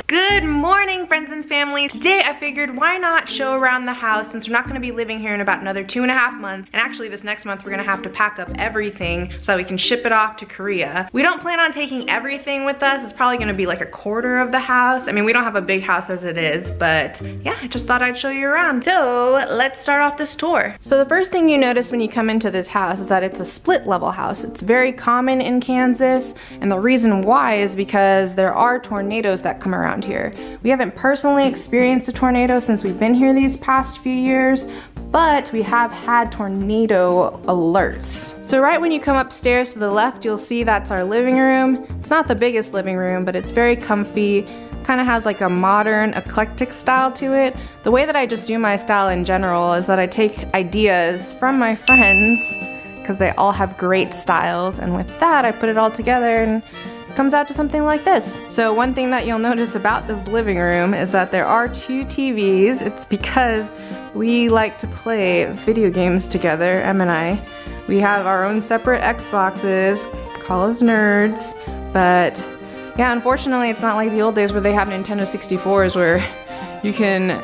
Good morning, friends and family. Today I figured why not show around the house since we're not going to be living here in about another 2.5 months. And actually this next month we're going to have to pack up everything so that we can ship it off to Korea. We don't plan on taking everything with us. It's probably going to be like a quarter of the house. I mean, we don't have a big house as it is, but yeah, I just thought I'd show you around. So let's start off this tour. So the first thing you notice when you come into this house is that it's a split level house. It's very common in Kansas, and the reason why is because there are tornadoes that come around here. We haven't personally experienced a tornado since we've been here these past few years, but we have had tornado alerts. So right when you come upstairs to the left, you'll see that's our living room. It's not the biggest living room, but it's very comfy. Kind of has like a modern, eclectic style to it. The way that I just do my style in general is that I take ideas from my friends because they all have great styles, and with that I put it all together and comes out to something like this. So one thing that you'll notice about this living room is that there are 2 TVs. It's because we like to play video games together, Em and I. We have our own separate Xboxes, call us nerds, but yeah, unfortunately it's not like the old days where they have Nintendo 64s where you can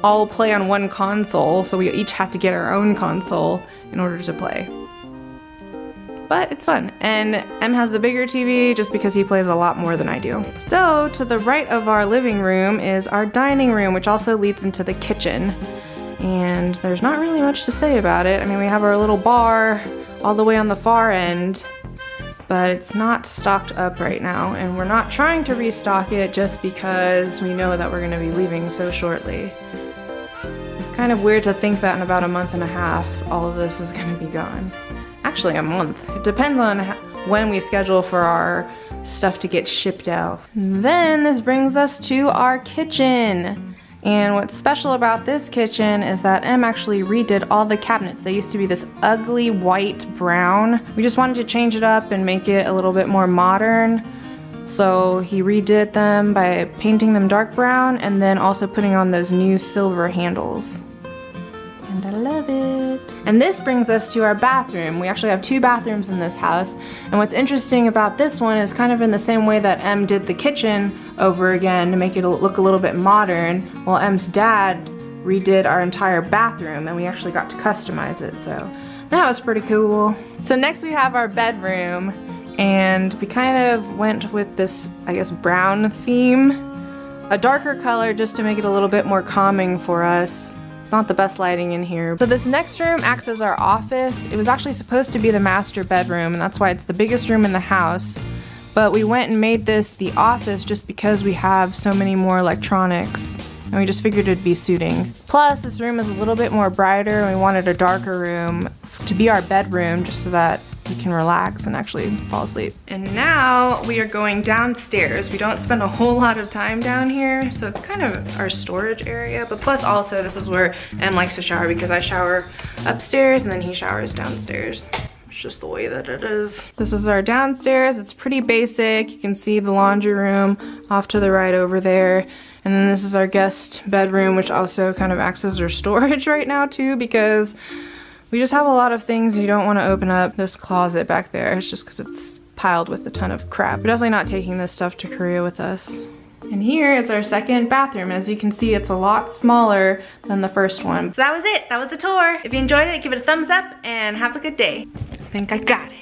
all play on one console, so we each have to get our own console in order to play. But it's fun, and Em has the bigger TV just because he plays a lot more than I do. So to the right of our living room is our dining room, which also leads into the kitchen. And there's not really much to say about it. I mean, we have our little bar all the way on the far end, but it's not stocked up right now, and we're not trying to restock it just because we know that we're gonna be leaving so shortly. It's kind of weird to think that in about a month and a half, all of this is gonna be gone. Actually a month. It depends on when we schedule for our stuff to get shipped out. And then this brings us to our kitchen. And what's special about this kitchen is that Em actually redid all the cabinets. They used to be this ugly white brown. We just wanted to change it up and make it a little bit more modern. So he redid them by painting them dark brown and then also putting on those new silver handles. And I love it. And this brings us to our bathroom. We actually have 2 bathrooms in this house. And what's interesting about this one is kind of in the same way that Em did the kitchen over again to make it look a little bit modern, while Em's dad redid our entire bathroom and we actually got to customize it. So that was pretty cool. So next we have our bedroom, and we kind of went with this, I guess, brown theme. A darker color just to make it a little bit more calming for us. It's not the best lighting in here. So this next room acts as our office. It was actually supposed to be the master bedroom, and that's why it's the biggest room in the house. But we went and made this the office just because we have so many more electronics, and we just figured it'd be suiting. Plus, this room is a little bit more brighter, and we wanted a darker room to be our bedroom just so that we can relax and actually fall asleep. And now we are going downstairs. We don't spend a whole lot of time down here, so it's kind of our storage area, but plus also this is where Em likes to shower because I shower upstairs and then he showers downstairs. It's just the way that it is. This is our downstairs. It's pretty basic. You can see the laundry room off to the right over there. And then this is our guest bedroom, which also kind of acts as our storage right now too, because we just have a lot of things. You don't want to open up this closet back there. It's just because it's piled with a ton of crap. We're definitely not taking this stuff to Korea with us. And here is our second bathroom. As you can see, it's a lot smaller than the first one. So that was it. That was the tour. If you enjoyed it, give it a thumbs up and have a good day. I think I got it.